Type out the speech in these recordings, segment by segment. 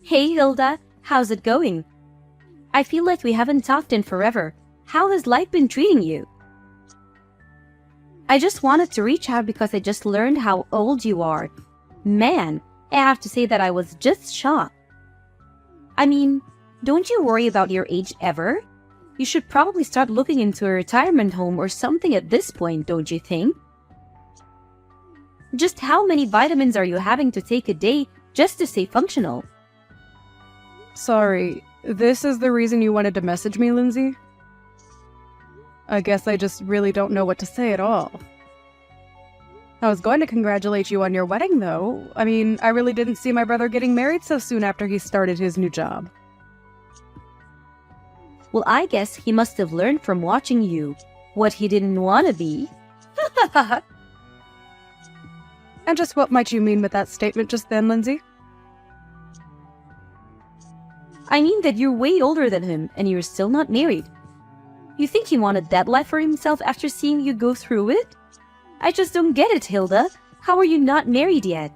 Hey Hilda, how's it going? I feel like we haven't talked in forever. How has life been treating you? I just wanted to reach out because I just learned how old you are. Man, I have to say that I was just shocked. I mean, don't you worry about your age ever? You should probably start looking into a retirement home or something at this point, don't you think? Just how many vitamins are you having to take a day just to stay functional? Sorry, this is the reason you wanted to message me, Lindsay? I guess I just really don't know what to say at all. I was going to congratulate you on your wedding, though. I mean, I really didn't see my brother getting married so soon after he started his new job. Well, I guess he must have learned from watching you what he didn't want to be. And just what might you mean with that statement just then, Lindsay? I mean that you're way older than him and you're still not married. You think he wanted that life for himself after seeing you go through it? I just don't get it, Hilda. How are you not married yet?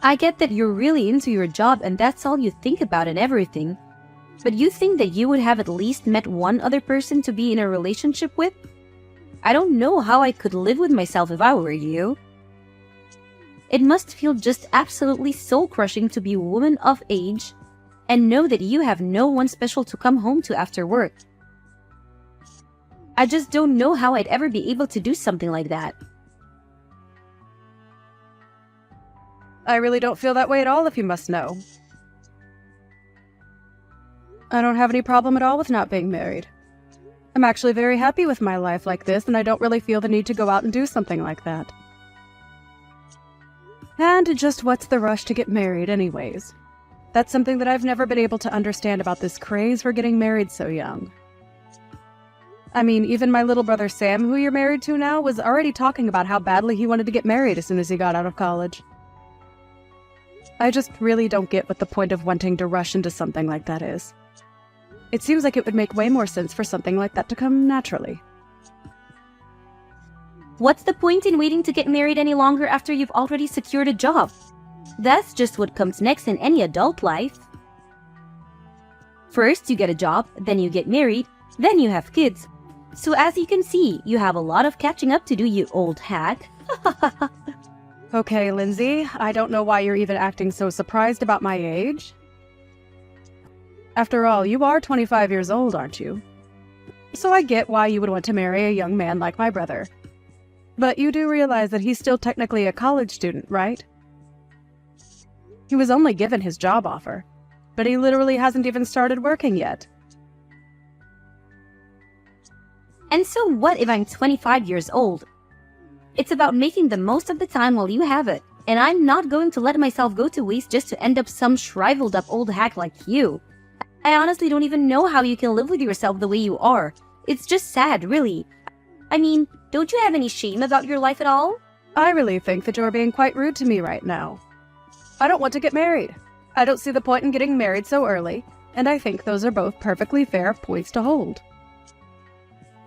I get that you're really into your job and that's all you think about and everything. But you think that you would have at least met one other person to be in a relationship with? I don't know how I could live with myself if I were you. It must feel just absolutely soul-crushing to be a woman of age and know that you have no one special to come home to after work. I just don't know how I'd ever be able to do something like that. I really don't feel that way at all, if you must know. I don't have any problem at all with not being married. I'm actually very happy with my life like this, and I don't really feel the need to go out and do something like that. And just what's the rush to get married anyways? That's something that I've never been able to understand about this craze for getting married so young. I mean, even my little brother Sam, who you're married to now, was already talking about how badly he wanted to get married as soon as he got out of college. I just really don't get what the point of wanting to rush into something like that is. It seems like it would make way more sense for something like that to come naturally. What's the point in waiting to get married any longer after you've already secured a job? That's just what comes next in any adult life. First, you get a job, then you get married, then you have kids. So as you can see, you have a lot of catching up to do, you old hack. Okay, Lindsay, I don't know why you're even acting so surprised about my age. After all, you are 25 years old, aren't you? So I get why you would want to marry a young man like my brother. But you do realize that he's still technically a college student, right? He was only given his job offer, but he literally hasn't even started working yet. And so what if I'm 25 years old? It's about making the most of the time while you have it, and I'm not going to let myself go to waste just to end up some shriveled up old hack like you. I honestly don't even know how you can live with yourself the way you are. It's just sad, really. I mean, don't you have any shame about your life at all? I really think that you're being quite rude to me right now. I don't want to get married. I don't see the point in getting married so early, and I think those are both perfectly fair points to hold.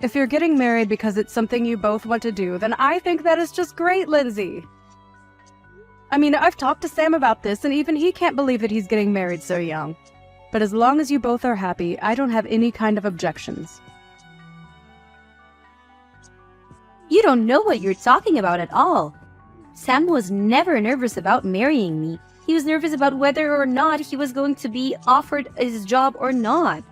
If you're getting married because it's something you both want to do, then I think that is just great, Lindsay. I mean, I've talked to Sam about this, and even he can't believe that he's getting married so young. But as long as you both are happy, I don't have any kind of objections. You don't know what you're talking about at all. Sam was never nervous about marrying me. He was nervous about whether or not he was going to be offered his job or not.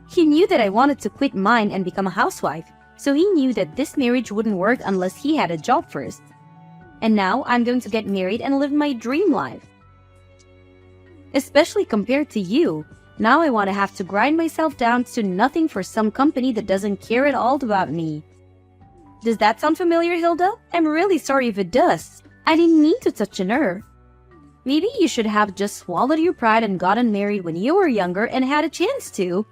He knew that I wanted to quit mine and become a housewife, so he knew that this marriage wouldn't work unless he had a job first. And now I'm going to get married and live my dream life. Especially compared to you. Now I want to have to grind myself down to nothing for some company that doesn't care at all about me. Does that sound familiar, Hilda? I'm really sorry if it does. I didn't mean to touch a nerve. Maybe you should have just swallowed your pride and gotten married when you were younger and had a chance to.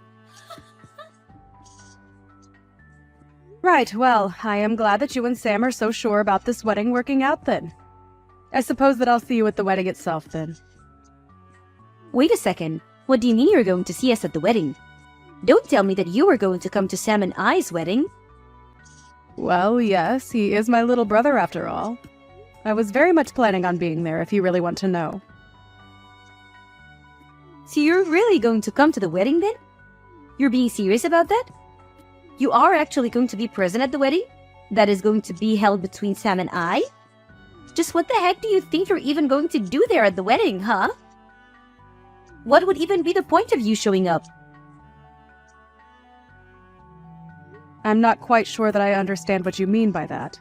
Right, well, I am glad that you and Sam are so sure about this wedding working out then. I suppose that I'll see you at the wedding itself then. Wait a second. What do you mean you're going to see us at the wedding? Don't tell me that you are going to come to Sam and I's wedding. Well, yes, he is my little brother after all. I was very much planning on being there if you really want to know. So you're really going to come to the wedding then? You're being serious about that? You are actually going to be present at the wedding? That is going to be held between Sam and I? Just what the heck do you think you're even going to do there at the wedding, huh? What would even be the point of you showing up? I'm not quite sure that I understand what you mean by that.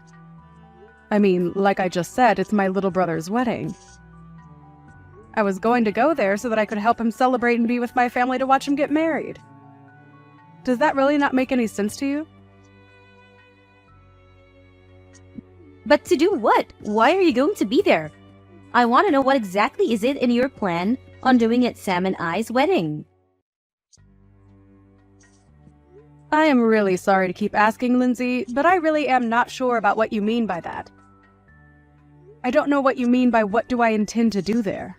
I mean, like I just said, it's my little brother's wedding. I was going to go there so that I could help him celebrate and be with my family to watch him get married. Does that really not make any sense to you? But to do what? Why are you going to be there? I want to know what exactly is it in your plan on doing at Sam and I's wedding. I am really sorry to keep asking, Lindsay, but I really am not sure about what you mean by that. I don't know what you mean by what do I intend to do there.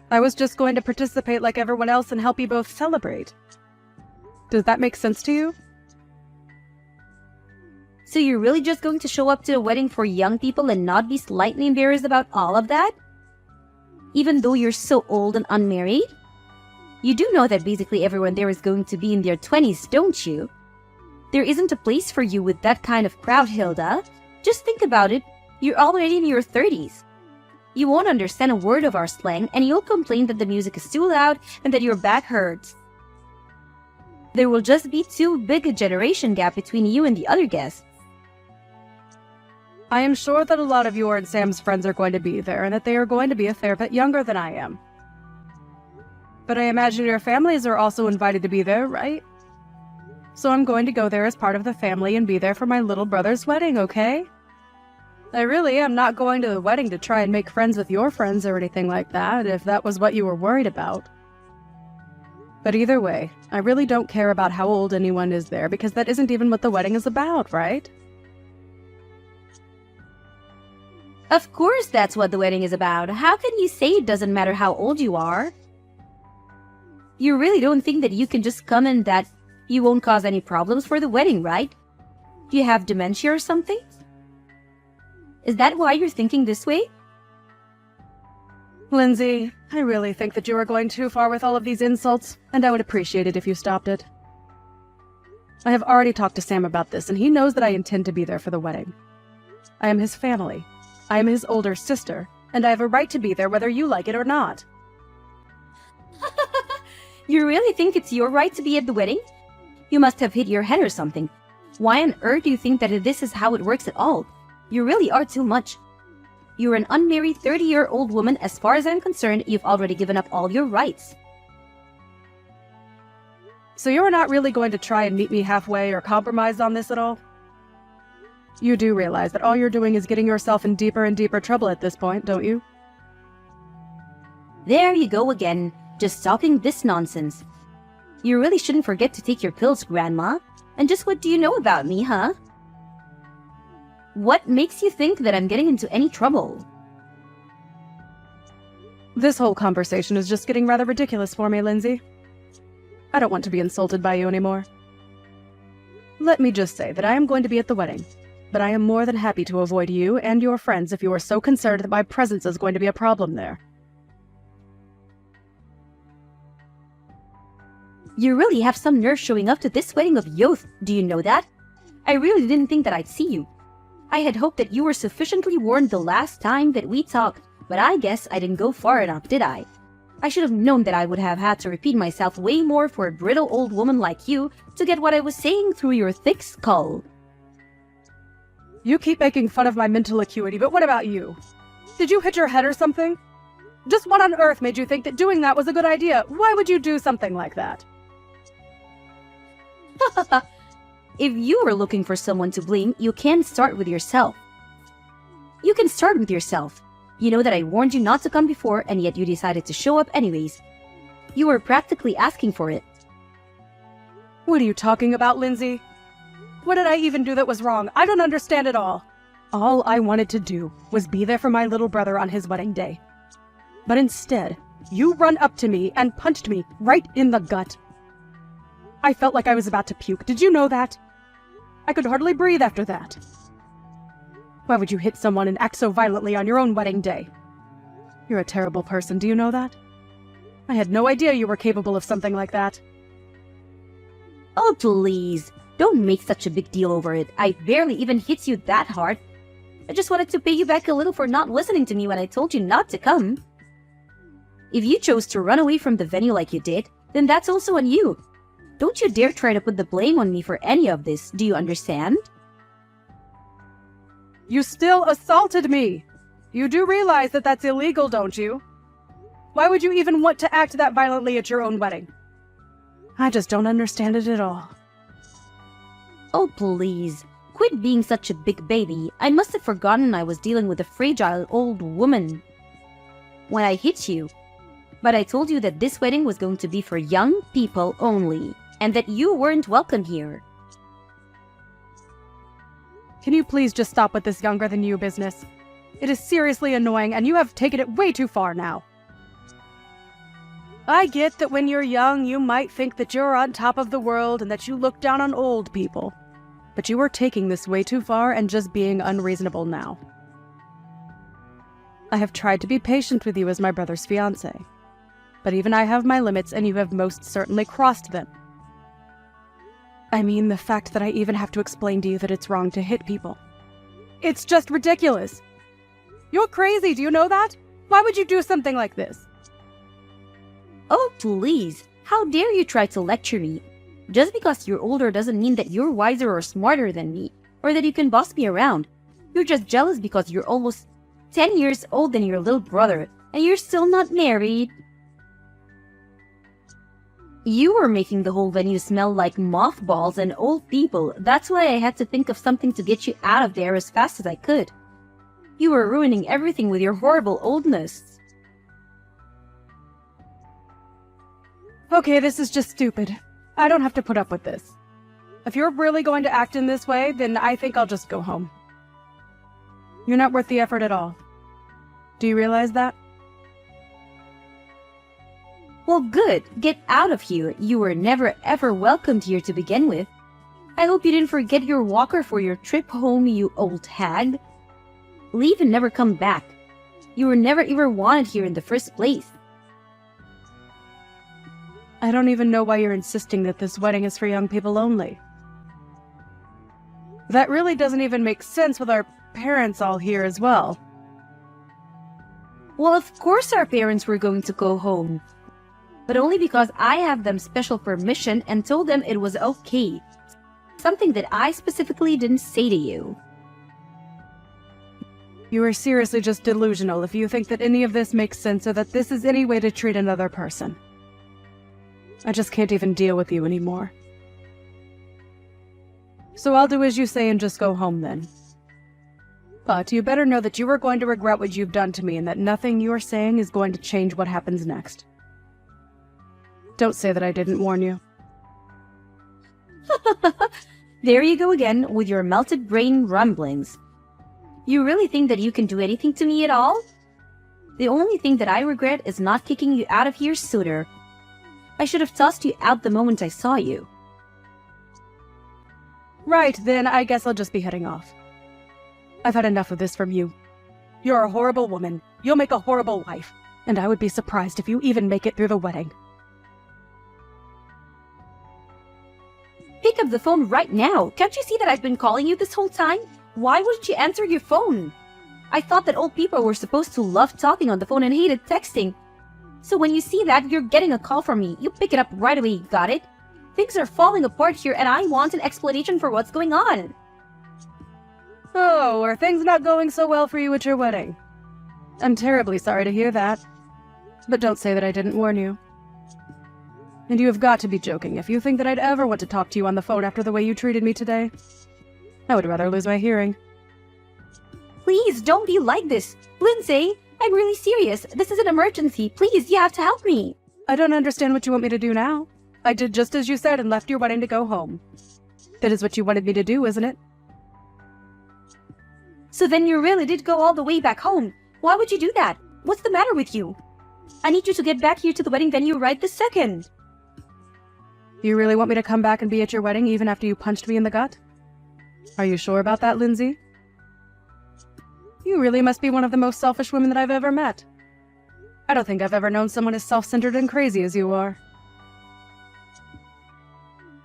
I was just going to participate like everyone else and help you both celebrate. Does that make sense to you? So you're really just going to show up to a wedding for young people and not be slightly embarrassed about all of that? Even though you're so old and unmarried? You do know that basically everyone there is going to be in their 20s, don't you? There isn't a place for you with that kind of crowd, Hilda. Just think about it. You're already in your 30s. You won't understand a word of our slang, and you'll complain that the music is too loud and that your back hurts. There will just be too big a generation gap between you and the other guests. I am sure that a lot of your and Sam's friends are going to be there, and that they are going to be a fair bit younger than I am. But I imagine your families are also invited to be there, right? So I'm going to go there as part of the family and be there for my little brother's wedding, okay? I really am not going to the wedding to try and make friends with your friends or anything like that, if that was what you were worried about. But either way, I really don't care about how old anyone is there, because that isn't even what the wedding is about, right? Of course that's what the wedding is about. How can you say it doesn't matter how old you are? You really don't think that you can just come and that you won't cause any problems for the wedding, right? Do you have dementia or something? Is that why you're thinking this way? Lindsay, I really think that you are going too far with all of these insults, and I would appreciate it if you stopped it. I have already talked to Sam about this, and he knows that I intend to be there for the wedding. I am his family. I am his older sister, and I have a right to be there whether you like it or not. You really think it's your right to be at the wedding? You must have hit your head or something. Why on earth do you think that this is how it works at all? You really are too much. You're an unmarried 30-year-old woman. As far as I'm concerned, you've already given up all your rights. So you're not really going to try and meet me halfway or compromise on this at all? You do realize that all you're doing is getting yourself in deeper and deeper trouble at this point, don't you? There you go again, just talking this nonsense. You really shouldn't forget to take your pills, Grandma. And just what do you know about me, huh? What makes you think that I'm getting into any trouble? This whole conversation is just getting rather ridiculous for me, Lindsay. I don't want to be insulted by you anymore. Let me just say that I am going to be at the wedding, but I am more than happy to avoid you and your friends if you are so concerned that my presence is going to be a problem there. You really have some nerve showing up to this wedding of Yoth, do you know that? I really didn't think that I'd see you. I had hoped that you were sufficiently warned the last time that we talked, but I guess I didn't go far enough, did I? I should have known that I would have had to repeat myself way more for a brittle old woman like you to get what I was saying through your thick skull. You keep making fun of my mental acuity, but what about you? Did you hit your head or something? Just what on earth made you think that doing that was a good idea? Why would you do something like that? If you were looking for someone to blame, you can start with yourself. You can start with yourself. You know that I warned you not to come before, and yet you decided to show up anyways. You were practically asking for it. What are you talking about, Lindsay? What did I even do that was wrong? I don't understand at all. All I wanted to do was be there for my little brother on his wedding day. But instead, you run up to me and punched me right in the gut. I felt like I was about to puke. Did you know that? I could hardly breathe after that. Why would you hit someone and act so violently on your own wedding day? You're a terrible person, do you know that? I had no idea you were capable of something like that. Oh, please. Don't make such a big deal over it. I barely even hit you that hard. I just wanted to pay you back a little for not listening to me when I told you not to come. If you chose to run away from the venue like you did, then that's also on you. Don't you dare try to put the blame on me for any of this, do you understand? You still assaulted me! You do realize that that's illegal, don't you? Why would you even want to act that violently at your own wedding? I just don't understand it at all. Oh, please. Quit being such a big baby. I must have forgotten I was dealing with a fragile old woman when I hit you. But I told you that this wedding was going to be for young people only, and that you weren't welcome here. Can you please just stop with this younger-than-you business? It is seriously annoying, and you have taken it way too far now. I get that when you're young, you might think that you're on top of the world and that you look down on old people. But you are taking this way too far and just being unreasonable now. I have tried to be patient with you as my brother's fiancé. But even I have my limits, and you have most certainly crossed them. I mean, the fact that I even have to explain to you that it's wrong to hit people. It's just ridiculous. You're crazy, do you know that? Why would you do something like this? Oh, please. How dare you try to lecture me? Just because you're older doesn't mean that you're wiser or smarter than me, or that you can boss me around. You're just jealous because you're almost 10 years older than your little brother, and you're still not married. You were making the whole venue smell like mothballs and old people. That's why I had to think of something to get you out of there as fast as I could. You were ruining everything with your horrible oldness. Okay, this is just stupid. I don't have to put up with this. If you're really going to act in this way, then I think I'll just go home. You're not worth the effort at all. Do you realize that? Well, good. Get out of here. You were never ever welcomed here to begin with. I hope you didn't forget your walker for your trip home, you old hag. Leave and never come back. You were never ever wanted here in the first place. I don't even know why you're insisting that this wedding is for young people only. That really doesn't even make sense with our parents all here as well. Well, of course our parents were going to go home. But only because I have them special permission and told them it was okay. Something that I specifically didn't say to you. You are seriously just delusional if you think that any of this makes sense or that this is any way to treat another person. I just can't even deal with you anymore. So I'll do as you say and just go home then. But you better know that you are going to regret what you've done to me and that nothing you're saying is going to change what happens next. Don't say that I didn't warn you. There you go again with your melted brain rumblings. You really think that you can do anything to me at all? The only thing that I regret is not kicking you out of here sooner. I should have tossed you out the moment I saw you. Right, then I guess I'll just be heading off. I've had enough of this from you. You're a horrible woman. You'll make a horrible wife. And I would be surprised if you even make it through the wedding. Pick up the phone right now. Can't you see that I've been calling you this whole time? Why wouldn't you answer your phone? I thought that old people were supposed to love talking on the phone and hated texting. So when you see that you're getting a call from me, you pick it up right away, got it? Things are falling apart here and I want an explanation for what's going on. Oh, are things not going so well for you at your wedding? I'm terribly sorry to hear that. But don't say that I didn't warn you. And you have got to be joking if you think that I'd ever want to talk to you on the phone after the way you treated me today. I would rather lose my hearing. Please, don't be like this. Lindsay, I'm really serious. This is an emergency. Please, you have to help me. I don't understand what you want me to do now. I did just as you said and left your wedding to go home. That is what you wanted me to do, isn't it? So then you really did go all the way back home. Why would you do that? What's the matter with you? I need you to get back here to the wedding venue right this second. You really want me to come back and be at your wedding even after you punched me in the gut? Are you sure about that, Lindsay? You really must be one of the most selfish women that I've ever met. I don't think I've ever known someone as self-centered and crazy as you are.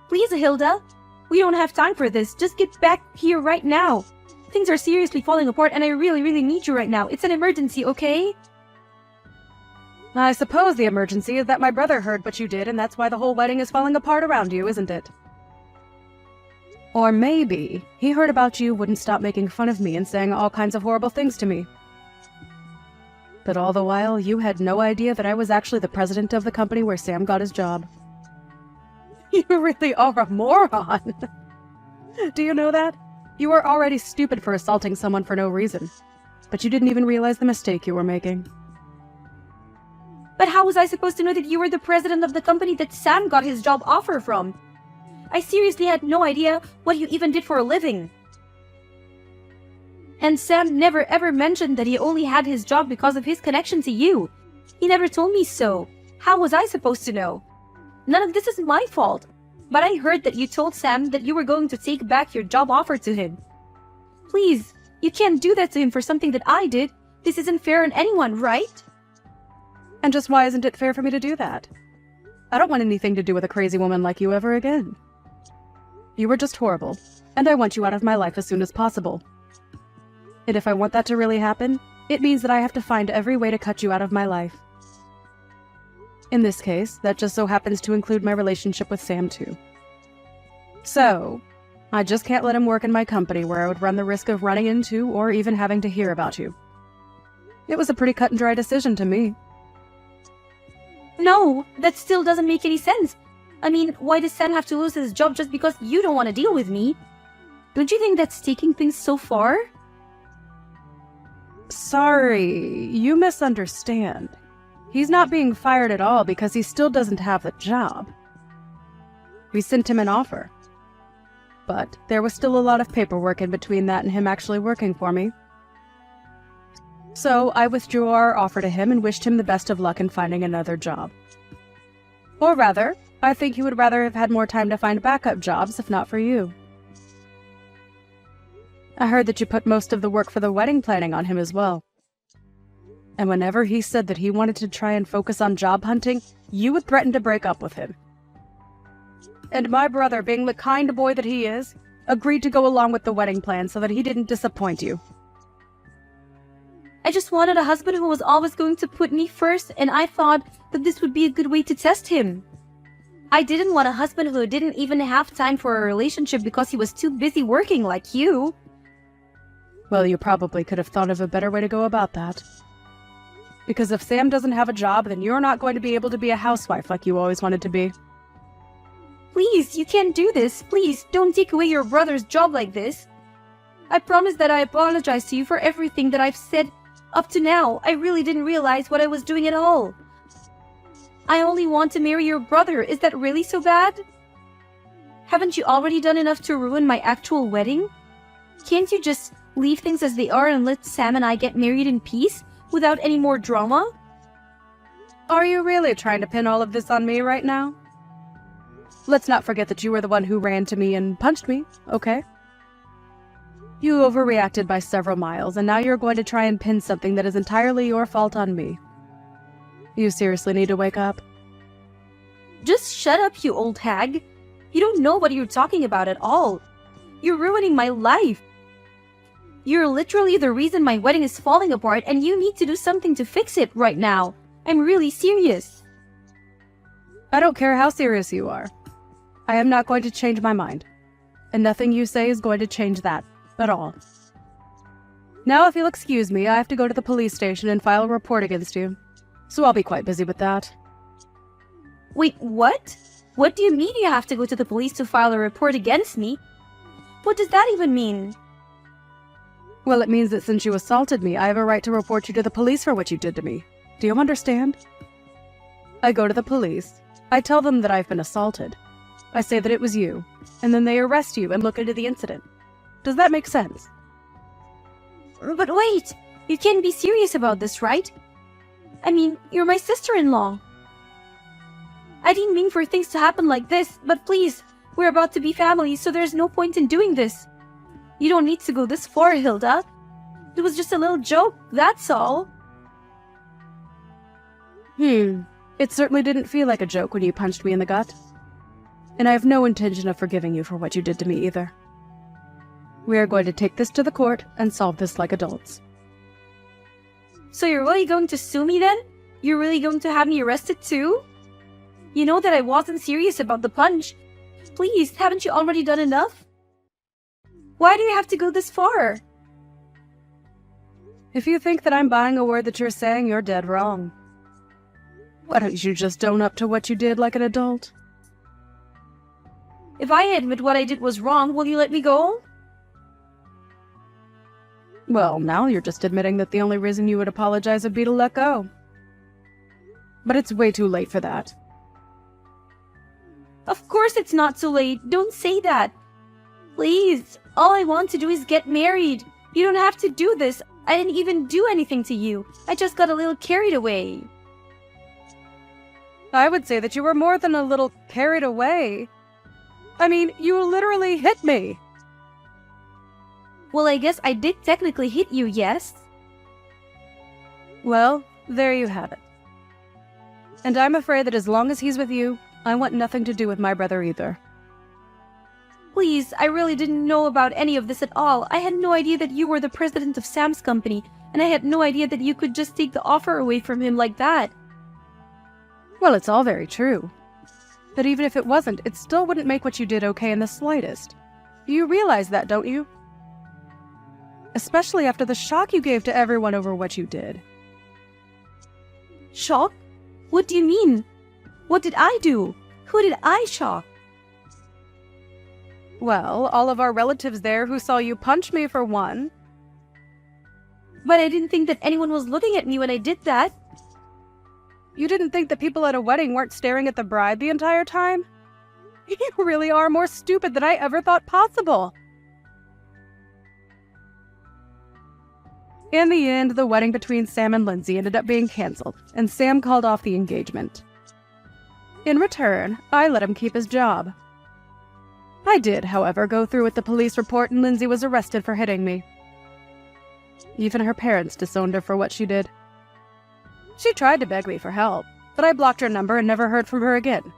Please, Hilda. We don't have time for this. Just get back here right now. Things are seriously falling apart and I really, really need you right now. It's an emergency, okay? I suppose the emergency is that my brother heard what you did and that's why the whole wedding is falling apart around you, isn't it? Or maybe he heard about you, wouldn't stop making fun of me and saying all kinds of horrible things to me. But all the while, you had no idea that I was actually the president of the company where Sam got his job. You really are a moron. Do you know that? You were already stupid for assaulting someone for no reason. But you didn't even realize the mistake you were making. But how was I supposed to know that you were the president of the company that Sam got his job offer from? I seriously had no idea what you even did for a living. And Sam never ever mentioned that he only had his job because of his connection to you. He never told me so. How was I supposed to know? None of this is my fault. But I heard that you told Sam that you were going to take back your job offer to him. Please, you can't do that to him for something that I did. This isn't fair on anyone, right? And just why isn't it fair for me to do that? I don't want anything to do with a crazy woman like you ever again. You were just horrible, and I want you out of my life as soon as possible. And if I want that to really happen, it means that I have to find every way to cut you out of my life. In this case, that just so happens to include my relationship with Sam too. So, I just can't let him work in my company where I would run the risk of running into or even having to hear about you. It was a pretty cut and dry decision to me. No, that still doesn't make any sense. I mean, why does Sam have to lose his job just because you don't want to deal with me? Don't you think that's taking things so far? Sorry, you misunderstand. He's not being fired at all because he still doesn't have the job. We sent him an offer. But there was still a lot of paperwork in between that and him actually working for me. So I withdrew our offer to him and wished him the best of luck in finding another job. Or rather, I think he would rather have had more time to find backup jobs if not for you. I heard that you put most of the work for the wedding planning on him as well. And whenever he said that he wanted to try and focus on job hunting, you would threaten to break up with him. And my brother, being the kind boy that he is, agreed to go along with the wedding plan so that he didn't disappoint you. I just wanted a husband who was always going to put me first, and I thought that this would be a good way to test him. I didn't want a husband who didn't even have time for a relationship because he was too busy working like you. Well, you probably could have thought of a better way to go about that. Because if Sam doesn't have a job, then you're not going to be able to be a housewife like you always wanted to be. Please, you can't do this. Please, don't take away your brother's job like this. I promise that I apologize to you for everything that I've said up to now. I really didn't realize what I was doing at all. I only want to marry your brother. Is that really so bad? Haven't you already done enough to ruin my actual wedding? Can't you just leave things as they are and let Sam and I get married in peace without any more drama? Are you really trying to pin all of this on me right now? Let's not forget that you were the one who ran to me and punched me, okay? You overreacted by several miles, and now you're going to try and pin something that is entirely your fault on me. You seriously need to wake up. Just shut up, you old hag. You don't know what you're talking about at all. You're ruining my life. You're literally the reason my wedding is falling apart, and you need to do something to fix it right now. I'm really serious. I don't care how serious you are. I am not going to change my mind. And nothing you say is going to change that at all. Now, if you'll excuse me, I have to go to the police station and file a report against you. So I'll be quite busy with that. Wait, what? What do you mean you have to go to the police to file a report against me? What does that even mean? Well, it means that since you assaulted me, I have a right to report you to the police for what you did to me. Do you understand? I go to the police. I tell them that I've been assaulted. I say that it was you, and then they arrest you and look into the incident. Does that make sense? But wait, you can't be serious about this, right? I mean, you're my sister-in-law. I didn't mean for things to happen like this, but please, we're about to be family, so there's no point in doing this. You don't need to go this far, Hilda. It was just a little joke, that's all. It certainly didn't feel like a joke when you punched me in the gut. And I have no intention of forgiving you for what you did to me either. We are going to take this to the court and solve this like adults. So you're really going to sue me then? You're really going to have me arrested too? You know that I wasn't serious about the punch. Please, haven't you already done enough? Why do you have to go this far? If you think that I'm buying a word that you're saying, you're dead wrong. Why don't you just own up to what you did like an adult? If I admit what I did was wrong, will you let me go? Well, now you're just admitting that the only reason you would apologize would be to let go. But it's way too late for that. Of course it's not too late. Don't say that. Please, all I want to do is get married. You don't have to do this. I didn't even do anything to you. I just got a little carried away. I would say that you were more than a little carried away. I mean, you literally hit me. Well, I guess I did technically hit you, yes? Well, there you have it. And I'm afraid that as long as he's with you, I want nothing to do with my brother either. Please, I really didn't know about any of this at all. I had no idea that you were the president of Sam's company, and I had no idea that you could just take the offer away from him like that. Well, it's all very true. But even if it wasn't, it still wouldn't make what you did okay in the slightest. You realize that, don't you? Especially after the shock you gave to everyone over what you did. Shock? What do you mean? What did I do? Who did I shock? Well, all of our relatives there who saw you punch me for one. But I didn't think that anyone was looking at me when I did that. You didn't think that people at a wedding weren't staring at the bride the entire time? You really are more stupid than I ever thought possible. In the end, the wedding between Sam and Lindsay ended up being canceled, and Sam called off the engagement. In return, I let him keep his job. I did, however, go through with the police report, and Lindsay was arrested for hitting me. Even her parents disowned her for what she did. She tried to beg me for help, but I blocked her number and never heard from her again.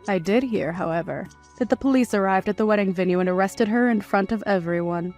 I did hear, however, that the police arrived at the wedding venue and arrested her in front of everyone.